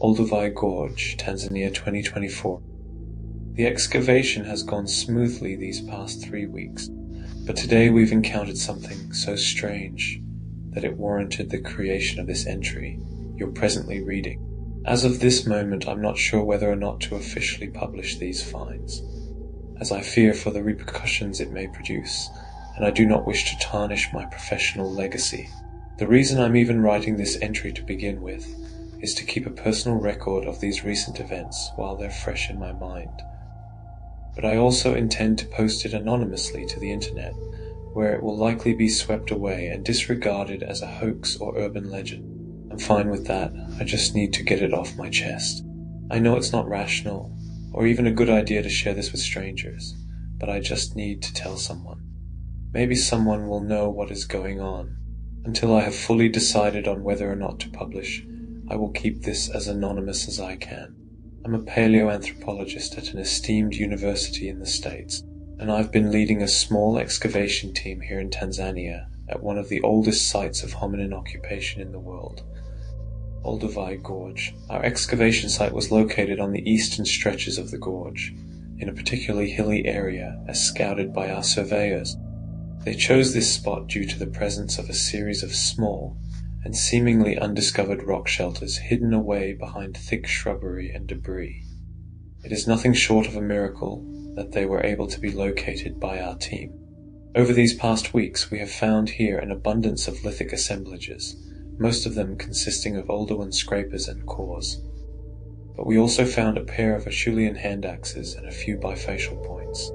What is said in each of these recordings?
Olduvai Gorge, Tanzania 2024. The excavation has gone smoothly these past 3 weeks, but today we've encountered something so strange that it warranted the creation of this entry you're presently reading. As of this moment, I'm not sure whether or not to officially publish these finds, as I fear for the repercussions it may produce, and I do not wish to tarnish my professional legacy. The reason I'm even writing this entry to begin with is to keep a personal record of these recent events while they're fresh in my mind. But I also intend to post it anonymously to the internet, where it will likely be swept away and disregarded as a hoax or urban legend. I'm fine with that, I just need to get it off my chest. I know it's not rational, or even a good idea to share this with strangers, but I just need to tell someone. Maybe someone will know what is going on. Until I have fully decided on whether or not to publish, I will keep this as anonymous as I can. I'm a paleoanthropologist at an esteemed university in the States, and I've been leading a small excavation team here in Tanzania at one of the oldest sites of hominin occupation in the world, Olduvai Gorge. Our excavation site was located on the eastern stretches of the gorge, in a particularly hilly area as scouted by our surveyors. They chose this spot due to the presence of a series of small and seemingly undiscovered rock shelters hidden away behind thick shrubbery and debris. It is nothing short of a miracle that they were able to be located by our team. Over these past weeks, we have found here an abundance of lithic assemblages, most of them consisting of Oldowan scrapers and cores. But we also found a pair of Acheulean hand axes and a few bifacial points.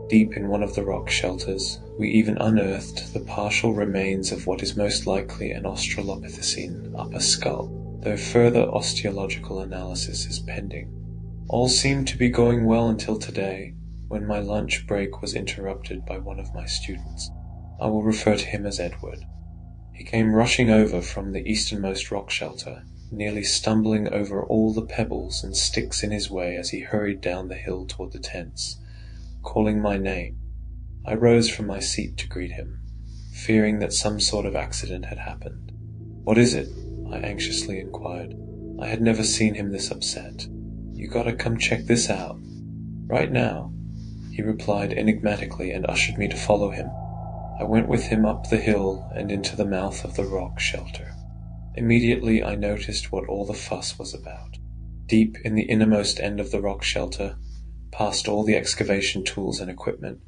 Deep in one of the rock shelters, we even unearthed the partial remains of what is most likely an Australopithecine upper skull, though further osteological analysis is pending. All seemed to be going well until today, when my lunch break was interrupted by one of my students. I will refer to him as Edward. He came rushing over from the easternmost rock shelter, nearly stumbling over all the pebbles and sticks in his way as he hurried down the hill toward the tents, calling my name. I rose from my seat to greet him, fearing that some sort of accident had happened. "What is it?" I anxiously inquired. I had never seen him this upset. "You gotta come check this out. Right now," he replied enigmatically and ushered me to follow him. I went with him up the hill and into the mouth of the rock shelter. Immediately I noticed what all the fuss was about. Deep in the innermost end of the rock shelter, past all the excavation tools and equipment,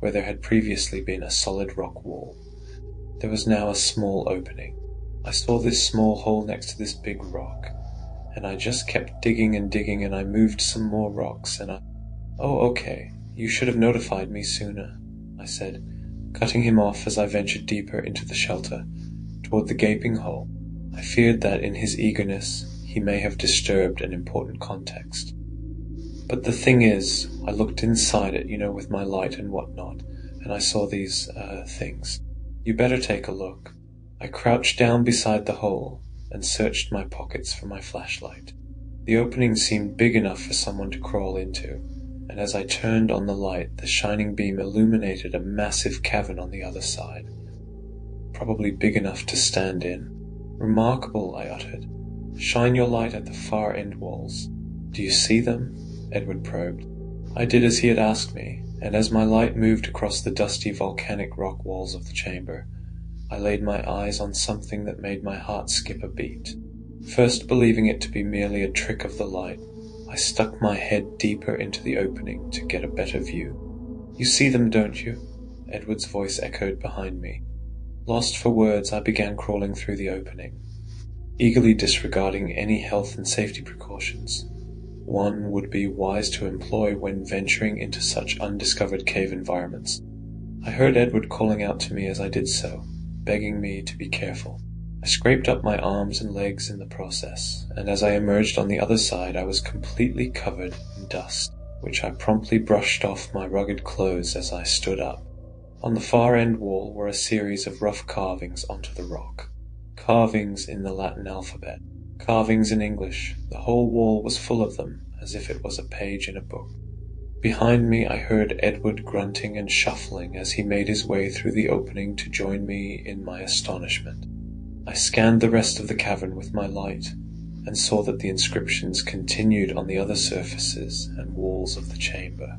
where there had previously been a solid rock wall, there was now a small opening. I saw this small hole next to this big rock, and I just kept digging and digging, and I moved some more rocks, and "Oh, okay, you should have notified me sooner," I said, cutting him off as I ventured deeper into the shelter, toward the gaping hole. I feared that in his eagerness, he may have disturbed an important context. But the thing is, I looked inside it, with my light and whatnot, and I saw these, things. You better take a look. I crouched down beside the hole and searched my pockets for my flashlight. The opening seemed big enough for someone to crawl into, and as I turned on the light, the shining beam illuminated a massive cavern on the other side, probably big enough to stand in. "Remarkable," I uttered. "Shine your light at the far end walls. Do you see them?" Edward probed. I did as he had asked me, and as my light moved across the dusty volcanic rock walls of the chamber, I laid my eyes on something that made my heart skip a beat. First believing it to be merely a trick of the light, I stuck my head deeper into the opening to get a better view. "You see them, don't you?" Edward's voice echoed behind me. Lost for words, I began crawling through the opening, eagerly disregarding any health and safety precautions one would be wise to employ when venturing into such undiscovered cave environments. I heard Edward calling out to me as I did so, begging me to be careful. I scraped up my arms and legs in the process, and as I emerged on the other side, I was completely covered in dust, which I promptly brushed off my rugged clothes as I stood up. On the far end wall were a series of rough carvings onto the rock. Carvings in the Latin alphabet. Carvings in English. The whole wall was full of them, as if it was a page in a book. Behind me I heard Edward grunting and shuffling as he made his way through the opening to join me in my astonishment. I scanned the rest of the cavern with my light, and saw that the inscriptions continued on the other surfaces and walls of the chamber.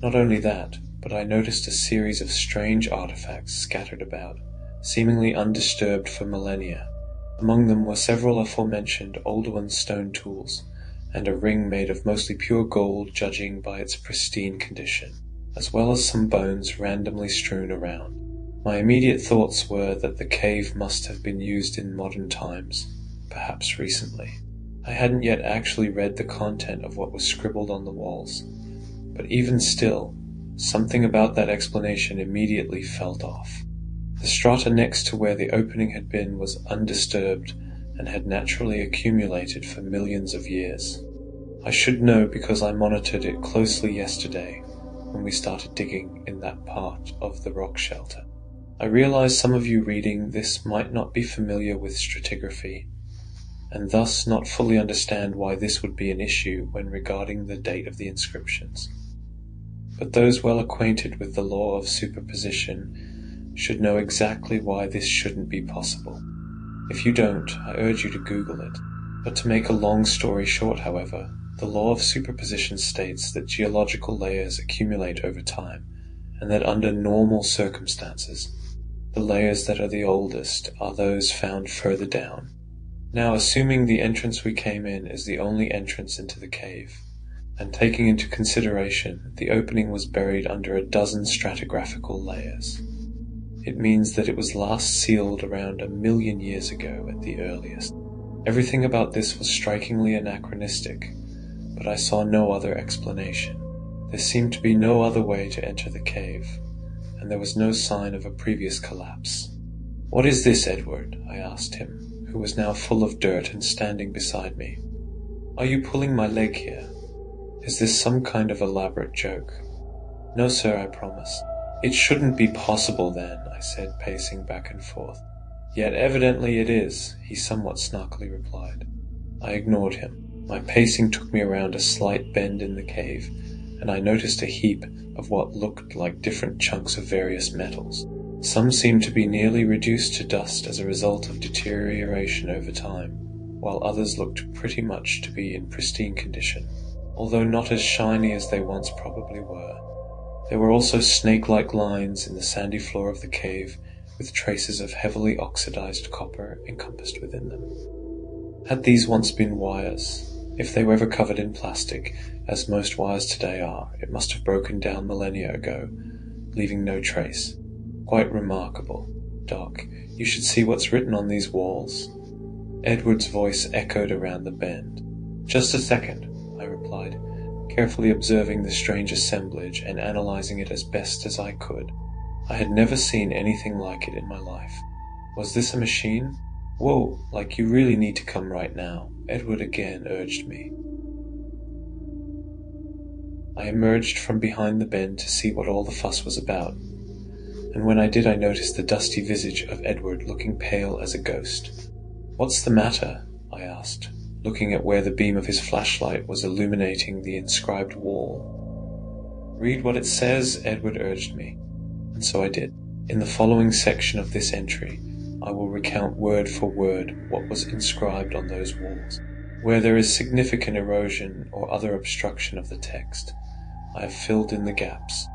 Not only that, but I noticed a series of strange artifacts scattered about, seemingly undisturbed for millennia. Among them were several aforementioned old-one stone tools, and a ring made of mostly pure gold judging by its pristine condition, as well as some bones randomly strewn around. My immediate thoughts were that the cave must have been used in modern times, perhaps recently. I hadn't yet actually read the content of what was scribbled on the walls, but even still, something about that explanation immediately felt off. The strata next to where the opening had been was undisturbed and had naturally accumulated for millions of years. I should know because I monitored it closely yesterday when we started digging in that part of the rock shelter. I realize some of you reading this might not be familiar with stratigraphy, and thus not fully understand why this would be an issue when regarding the date of the inscriptions. But those well acquainted with the law of superposition should know exactly why this shouldn't be possible. If you don't, I urge you to Google it. But to make a long story short, however, the law of superposition states that geological layers accumulate over time, and that under normal circumstances, the layers that are the oldest are those found further down. Now, assuming the entrance we came in is the only entrance into the cave, and taking into consideration the opening was buried under a dozen stratigraphical layers, it means that it was last sealed around 1 million years ago at the earliest. Everything about this was strikingly anachronistic, but I saw no other explanation. There seemed to be no other way to enter the cave, and there was no sign of a previous collapse. "What is this, Edward?" I asked him, who was now full of dirt and standing beside me. "Are you pulling my leg here? Is this some kind of elaborate joke?" "No, sir, I promise." "It shouldn't be possible then," I said, pacing back and forth. "Yet evidently it is," he somewhat snarkily replied. I ignored him. My pacing took me around a slight bend in the cave, and I noticed a heap of what looked like different chunks of various metals. Some seemed to be nearly reduced to dust as a result of deterioration over time, while others looked pretty much to be in pristine condition, although not as shiny as they once probably were. There were also snake-like lines in the sandy floor of the cave, with traces of heavily oxidized copper encompassed within them. Had these once been wires? If they were ever covered in plastic, as most wires today are, it must have broken down millennia ago, leaving no trace. Quite remarkable. "Doc, you should see what's written on these walls." Edward's voice echoed around the bend. "Just a second," I replied, carefully observing the strange assemblage and analyzing it as best as I could. I had never seen anything like it in my life. Was this a machine? "Whoa, like you really need to come right now," Edward again urged me. I emerged from behind the bend to see what all the fuss was about, and when I did I noticed the dusty visage of Edward looking pale as a ghost. "What's the matter?" I asked, looking at where the beam of his flashlight was illuminating the inscribed wall. "Read what it says," Edward urged me, and so I did. In the following section of this entry, I will recount word for word what was inscribed on those walls. Where there is significant erosion or other obstruction of the text, I have filled in the gaps.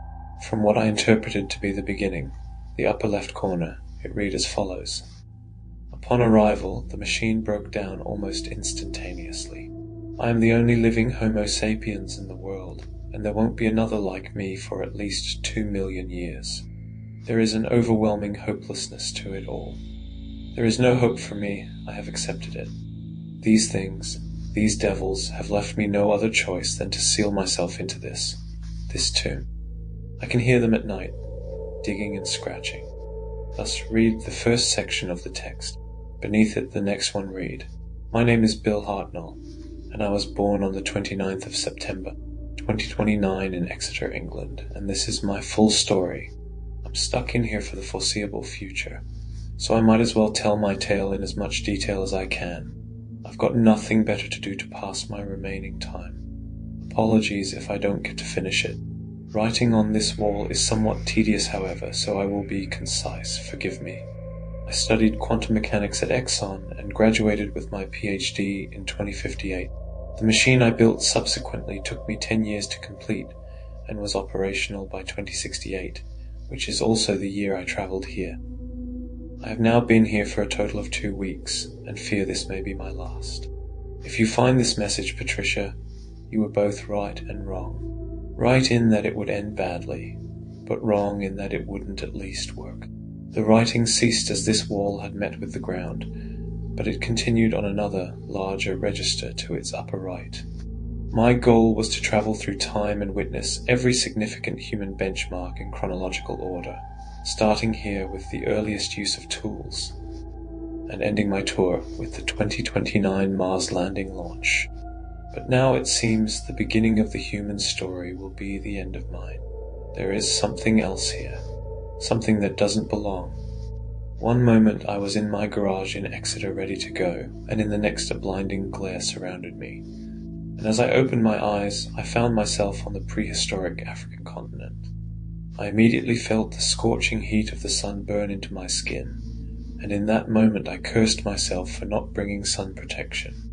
From what I interpreted to be the beginning, the upper left corner, it read as follows. "Upon arrival, the machine broke down almost instantaneously. I am the only living Homo sapiens in the world, and there won't be another like me for at least 2 million years. There is an overwhelming hopelessness to it all. There is no hope for me, I have accepted it. These things, these devils, have left me no other choice than to seal myself into this tomb. I can hear them at night, digging and scratching. Thus read the first section of the text. Beneath it the next one read, My name is Bill Hartnell, and I was born on the 29th of September, 2029 in Exeter, England, and this is my full story. I'm stuck in here for the foreseeable future, so I might as well tell my tale in as much detail as I can. I've got nothing better to do to pass my remaining time. Apologies if I don't get to finish it. Writing on this wall is somewhat tedious, however, so I will be concise. Forgive me. I studied quantum mechanics at Exxon and graduated with my PhD in 2058. The machine I built subsequently took me 10 years to complete and was operational by 2068, which is also the year I traveled here. I have now been here for a total of 2 weeks and fear this may be my last. If you find this message, Patricia, you were both right and wrong. Right in that it would end badly, but wrong in that it wouldn't at least work. The writing ceased as this wall had met with the ground, but it continued on another, larger register to its upper right. My goal was to travel through time and witness every significant human benchmark in chronological order, starting here with the earliest use of tools, and ending my tour with the 2029 Mars landing launch. But now it seems the beginning of the human story will be the end of mine. There is something else here, something that doesn't belong. One moment I was in my garage in Exeter ready to go, and in the next a blinding glare surrounded me. And as I opened my eyes, I found myself on the prehistoric African continent. I immediately felt the scorching heat of the sun burn into my skin, and in that moment I cursed myself for not bringing sun protection.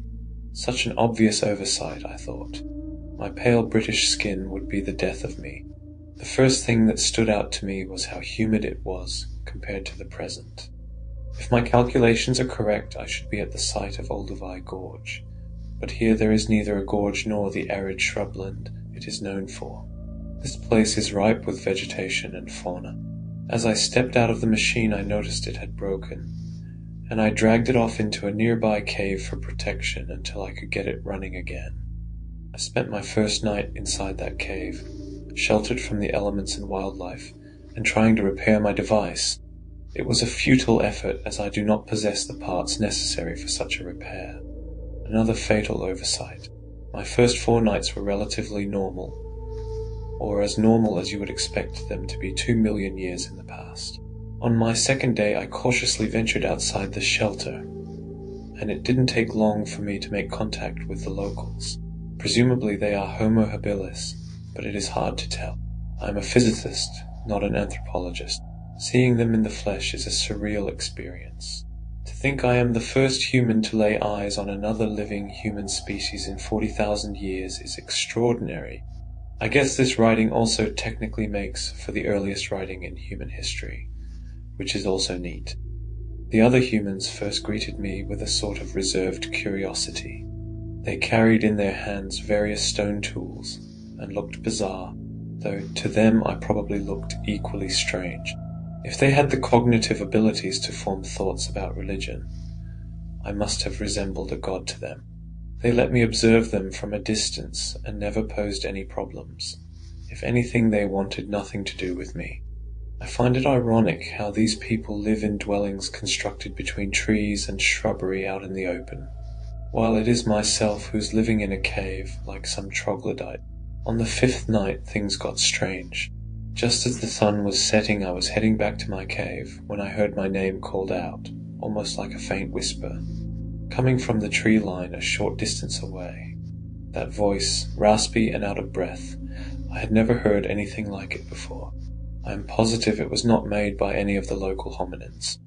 Such an obvious oversight, I thought. My pale British skin would be the death of me. The first thing that stood out to me was how humid it was compared to the present. If my calculations are correct, I should be at the site of Olduvai Gorge, but here there is neither a gorge nor the arid shrubland it is known for. This place is ripe with vegetation and fauna. As I stepped out of the machine, I noticed it had broken, and I dragged it off into a nearby cave for protection until I could get it running again. I spent my first night inside that cave, sheltered from the elements and wildlife, and trying to repair my device. It was a futile effort, as I do not possess the parts necessary for such a repair. Another fatal oversight. My first 4 nights were relatively normal, or as normal as you would expect them to be 2 million years in the past. On my second day, I cautiously ventured outside the shelter, and it didn't take long for me to make contact with the locals. Presumably they are Homo habilis, but it is hard to tell. I am a physicist, not an anthropologist. Seeing them in the flesh is a surreal experience. To think I am the first human to lay eyes on another living human species in 40,000 years is extraordinary. I guess this writing also technically makes for the earliest writing in human history, which is also neat. The other humans first greeted me with a sort of reserved curiosity. They carried in their hands various stone tools and looked bizarre, though to them I probably looked equally strange. If they had the cognitive abilities to form thoughts about religion, I must have resembled a god to them. They let me observe them from a distance and never posed any problems. If anything, they wanted nothing to do with me. I find it ironic how these people live in dwellings constructed between trees and shrubbery out in the open, while it is myself who's living in a cave like some troglodyte. On the 5th night, things got strange. Just as the sun was setting, I was heading back to my cave when I heard my name called out, almost like a faint whisper, coming from the tree line a short distance away. That voice, raspy and out of breath, I had never heard anything like it before. I am positive it was not made by any of the local hominins.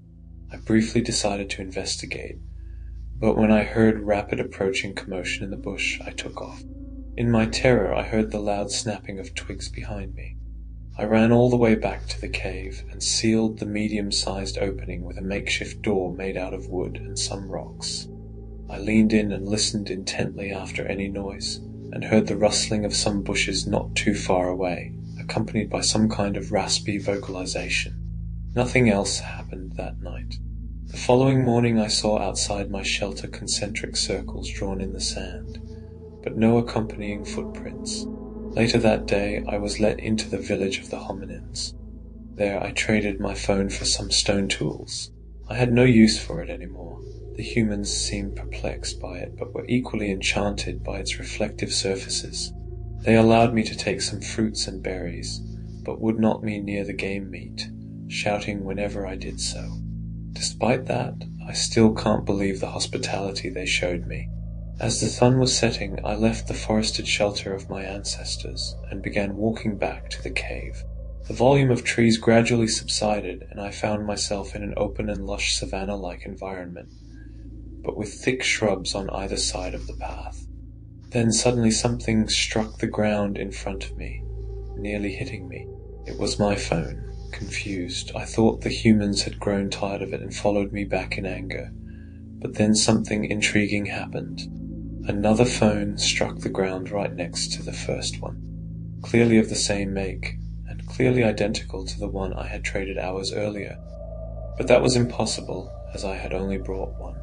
I briefly decided to investigate, but when I heard rapid approaching commotion in the bush, I took off. In my terror, I heard the loud snapping of twigs behind me. I ran all the way back to the cave and sealed the medium-sized opening with a makeshift door made out of wood and some rocks. I leaned in and listened intently after any noise, and heard the rustling of some bushes not too far away, accompanied by some kind of raspy vocalization. Nothing else happened that night. The following morning I saw outside my shelter concentric circles drawn in the sand, but no accompanying footprints. Later that day I was let into the village of the hominins. There I traded my phone for some stone tools. I had no use for it anymore. The humans seemed perplexed by it, but were equally enchanted by its reflective surfaces. They allowed me to take some fruits and berries, but would not me near the game meat, shouting whenever I did so. Despite that, I still can't believe the hospitality they showed me. As the sun was setting, I left the forested shelter of my ancestors and began walking back to the cave. The volume of trees gradually subsided, and I found myself in an open and lush savanna-like environment, but with thick shrubs on either side of the path. Then suddenly something struck the ground in front of me, nearly hitting me. It was my phone. Confused, I thought the humans had grown tired of it and followed me back in anger. But then something intriguing happened. Another phone struck the ground right next to the first one, clearly of the same make, and clearly identical to the one I had traded hours earlier. But that was impossible, as I had only brought one.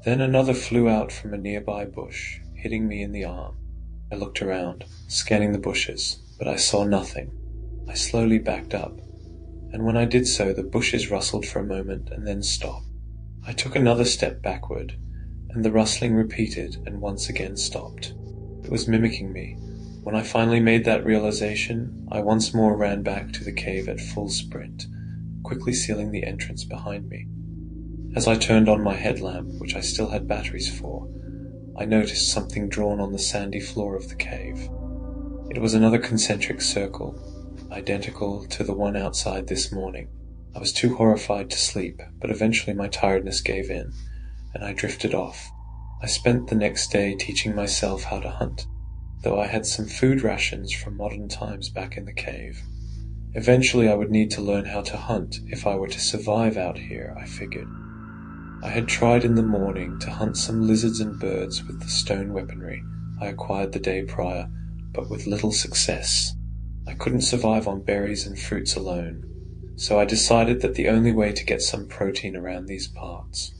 Then another flew out from a nearby bush, hitting me in the arm. I looked around, scanning the bushes, but I saw nothing. I slowly backed up, and when I did so, the bushes rustled for a moment and then stopped. I took another step backward, and the rustling repeated and once again stopped. It was mimicking me. When I finally made that realization, I once more ran back to the cave at full sprint, quickly sealing the entrance behind me. As I turned on my headlamp, which I still had batteries for, I noticed something drawn on the sandy floor of the cave. It was another concentric circle, identical to the one outside this morning. I was too horrified to sleep, but eventually my tiredness gave in, and I drifted off. I spent the next day teaching myself how to hunt, though I had some food rations from modern times back in the cave. Eventually I would need to learn how to hunt if I were to survive out here, I figured. I had tried in the morning to hunt some lizards and birds with the stone weaponry I acquired the day prior, but with little success. I couldn't survive on berries and fruits alone, so I decided that the only way to get some protein around these parts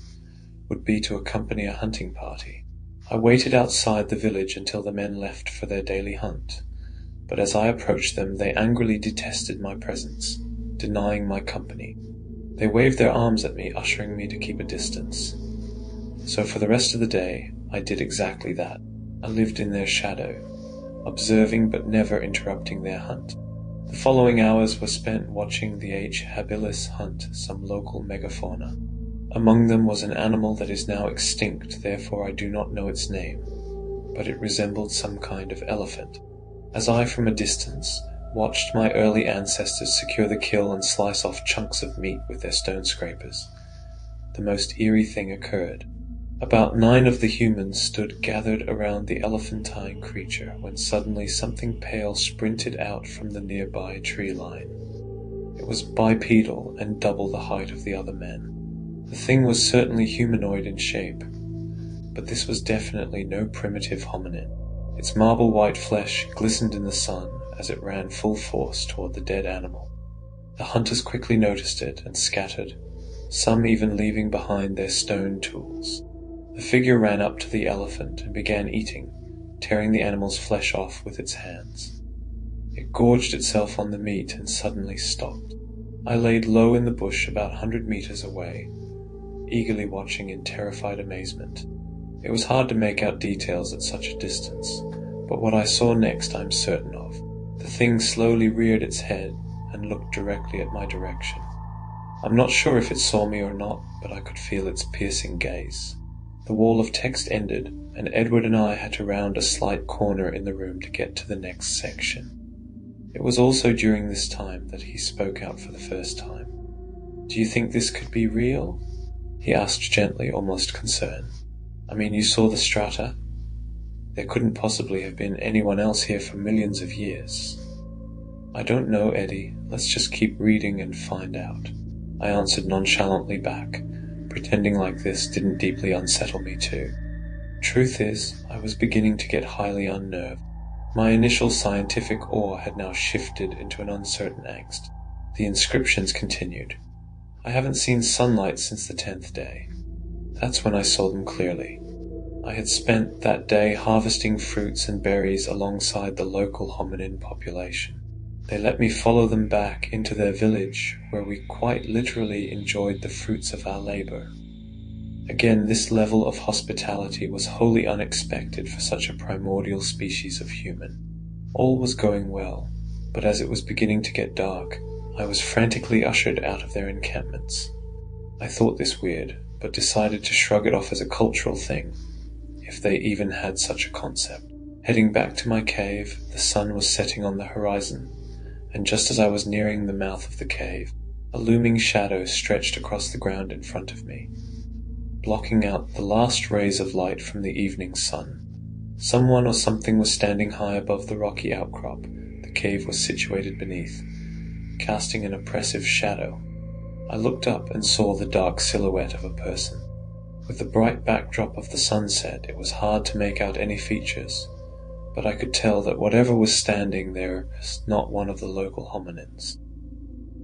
would be to accompany a hunting party. I waited outside the village until the men left for their daily hunt, but as I approached them, they angrily detested my presence, denying my company. They waved their arms at me, ushering me to keep a distance. So for the rest of the day, I did exactly that. I lived in their shadow, observing but never interrupting their hunt. The following hours were spent watching the H. habilis hunt some local megafauna. Among them was an animal that is now extinct, therefore I do not know its name, but it resembled some kind of elephant. As I, from a distance, watched my early ancestors secure the kill and slice off chunks of meat with their stone scrapers, the most eerie thing occurred. About 9 of the humans stood gathered around the elephantine creature when suddenly something pale sprinted out from the nearby tree line. It was bipedal and double the height of the other men. The thing was certainly humanoid in shape, but this was definitely no primitive hominid. Its marble white flesh glistened in the sun as it ran full force toward the dead animal. The hunters quickly noticed it and scattered, some even leaving behind their stone tools. The figure ran up to the elephant and began eating, tearing the animal's flesh off with its hands. It gorged itself on the meat and suddenly stopped. I laid low in the bush about 100 meters away, eagerly watching in terrified amazement. It was hard to make out details at such a distance, but what I saw next I'm certain of. The thing slowly reared its head and looked directly at my direction. I'm not sure if it saw me or not, but I could feel its piercing gaze. The wall of text ended, and Edward and I had to round a slight corner in the room to get to the next section. It was also during this time that he spoke out for the first time. "Do you think this could be real?" he asked gently, almost concerned. "I mean, you saw the strata? There couldn't possibly have been anyone else here for millions of years." "I don't know, Eddie. Let's just keep reading and find out," I answered nonchalantly back, pretending like this didn't deeply unsettle me too. Truth is, I was beginning to get highly unnerved. My initial scientific awe had now shifted into an uncertain angst. The inscriptions continued. "I haven't seen sunlight since the 10th day." That's when I saw them clearly. I had spent that day harvesting fruits and berries alongside the local hominin population. They let me follow them back into their village, where we quite literally enjoyed the fruits of our labor. Again, this level of hospitality was wholly unexpected for such a primordial species of human. All was going well, but as it was beginning to get dark, I was frantically ushered out of their encampments. I thought this weird, but decided to shrug it off as a cultural thing, if they even had such a concept. Heading back to my cave, the sun was setting on the horizon, and just as I was nearing the mouth of the cave, a looming shadow stretched across the ground in front of me, blocking out the last rays of light from the evening sun. Someone or something was standing high above the rocky outcrop the cave was situated beneath, casting an oppressive shadow. I looked up and saw the dark silhouette of a person. With the bright backdrop of the sunset, it was hard to make out any features, but I could tell that whatever was standing there was not one of the local hominins.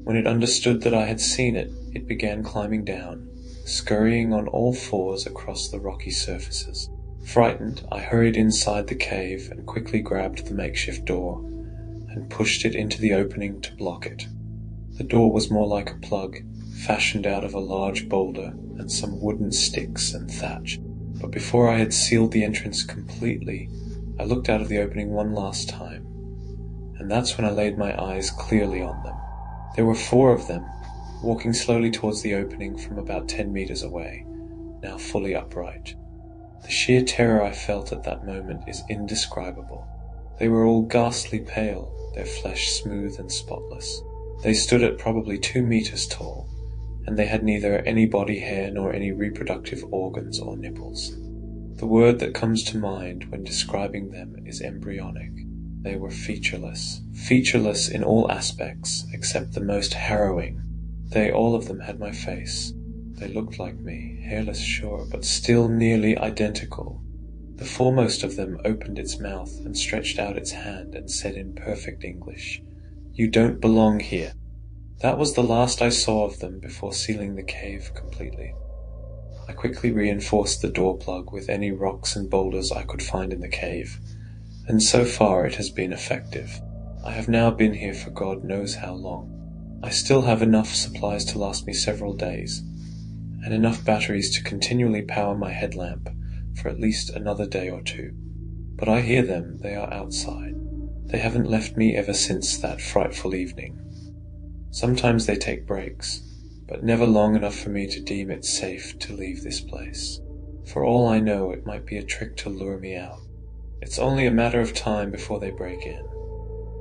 When it understood that I had seen it, it began climbing down, scurrying on all fours across the rocky surfaces. Frightened, I hurried inside the cave and quickly grabbed the makeshift door and pushed it into the opening to block it. The door was more like a plug, fashioned out of a large boulder and some wooden sticks and thatch. But before I had sealed the entrance completely, I looked out of the opening one last time, and that's when I laid my eyes clearly on them. There were 4 of them, walking slowly towards the opening from about 10 meters away, now fully upright. The sheer terror I felt at that moment is indescribable. They were all ghastly pale, their flesh smooth and spotless. They stood at probably 2 meters tall, and they had neither any body hair nor any reproductive organs or nipples. The word that comes to mind when describing them is embryonic. They were featureless in all aspects except the most harrowing. They all of them had my face. They looked like me, hairless sure, but still nearly identical. The foremost of them opened its mouth and stretched out its hand and said in perfect English, "You don't belong here." That was the last I saw of them before sealing the cave completely. I quickly reinforced the door plug with any rocks and boulders I could find in the cave, and so far it has been effective. I have now been here for God knows how long. I still have enough supplies to last me several days, and enough batteries to continually power my headlamp for at least another day or 2. But I hear them, they are outside. They haven't left me ever since that frightful evening. Sometimes they take breaks, but never long enough for me to deem it safe to leave this place. For all I know, it might be a trick to lure me out. It's only a matter of time before they break in.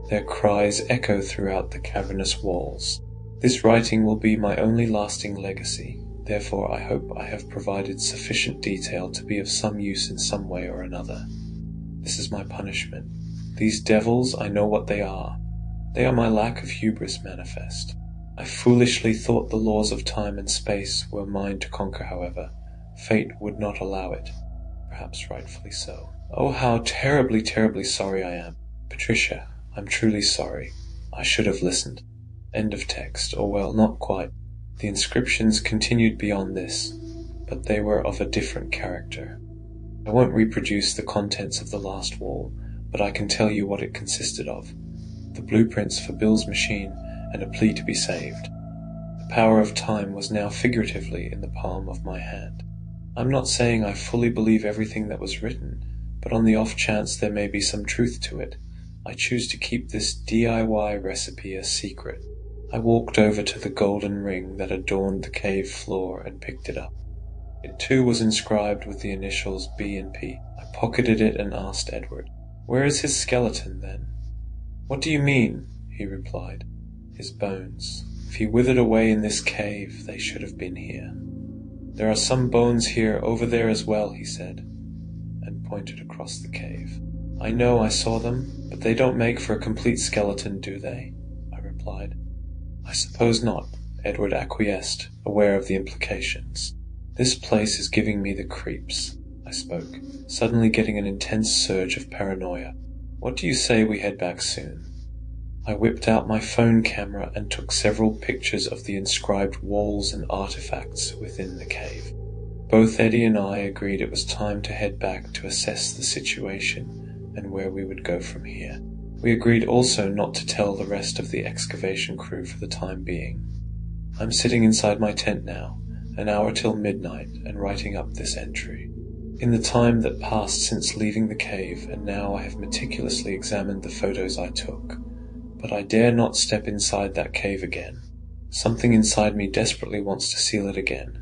Their cries echo throughout the cavernous walls. This writing will be my only lasting legacy. Therefore, I hope I have provided sufficient detail to be of some use in some way or another. This is my punishment. These devils, I know what they are. They are my lack of hubris manifest. I foolishly thought the laws of time and space were mine to conquer, however. Fate would not allow it. Perhaps rightfully so. Oh, how terribly, terribly sorry I am. Patricia, I'm truly sorry. I should have listened. End of text. Or well, not quite. The inscriptions continued beyond this, but they were of a different character. I won't reproduce the contents of the last wall, but I can tell you what it consisted of. The blueprints for Bill's machine and a plea to be saved. The power of time was now figuratively in the palm of my hand. I'm not saying I fully believe everything that was written, but on the off chance there may be some truth to it, I choose to keep this DIY recipe a secret. I walked over to the golden ring that adorned the cave floor and picked it up. It too was inscribed with the initials B and P. I pocketed it and asked Edward, "Where is his skeleton, then?" "What do you mean?" he replied. "His bones. If he withered away in this cave, they should have been here." "There are some bones here over there as well," he said, and pointed across the cave. "I know, I saw them, but they don't make for a complete skeleton, do they?" I replied. "I suppose not," Edward acquiesced, aware of the implications. "This place is giving me the creeps," I spoke, suddenly getting an intense surge of paranoia. "What do you say we head back soon?" I whipped out my phone camera and took several pictures of the inscribed walls and artifacts within the cave. Both Eddie and I agreed it was time to head back to assess the situation and where we would go from here. We agreed also not to tell the rest of the excavation crew for the time being. I'm sitting inside my tent now, an hour till midnight, and writing up this entry. In the time that passed since leaving the cave, and now I have meticulously examined the photos I took, but I dare not step inside that cave again. Something inside me desperately wants to seal it again,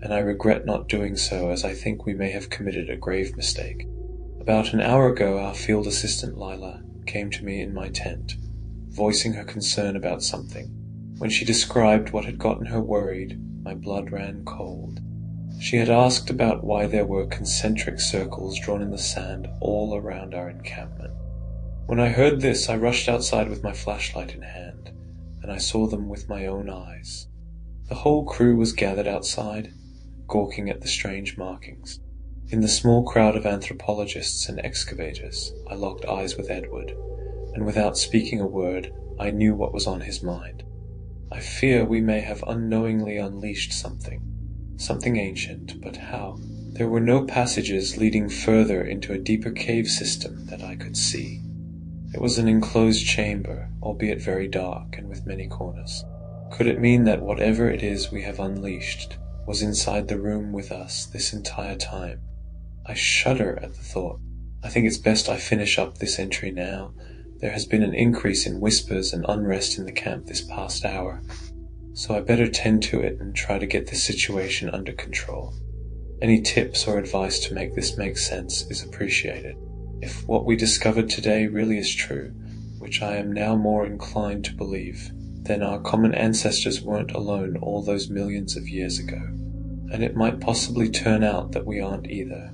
and I regret not doing so, as I think we may have committed a grave mistake. About an hour ago, our field assistant Lila came to me in my tent. voicing her concern about something. When she described what had gotten her worried, my blood ran cold. She had asked about why there were concentric circles drawn in the sand all around our encampment. When I heard this, I rushed outside with my flashlight in hand, and I saw them with my own eyes. The whole crew was gathered outside, gawking at the strange markings. In the small crowd of anthropologists and excavators, I locked eyes with Edward, and without speaking a word, I knew what was on his mind. I fear we may have unknowingly unleashed something ancient, but how? There were no passages leading further into a deeper cave system that I could see. It was an enclosed chamber, albeit very dark and with many corners. Could it mean that whatever it is we have unleashed was inside the room with us this entire time? I shudder at the thought. I think it's best I finish up this entry now. There has been an increase in whispers and unrest in the camp this past hour, so I better tend to it and try to get this situation under control. Any tips or advice to make this make sense is appreciated. If what we discovered today really is true, which I am now more inclined to believe, then our common ancestors weren't alone all those millions of years ago, and it might possibly turn out that we aren't either.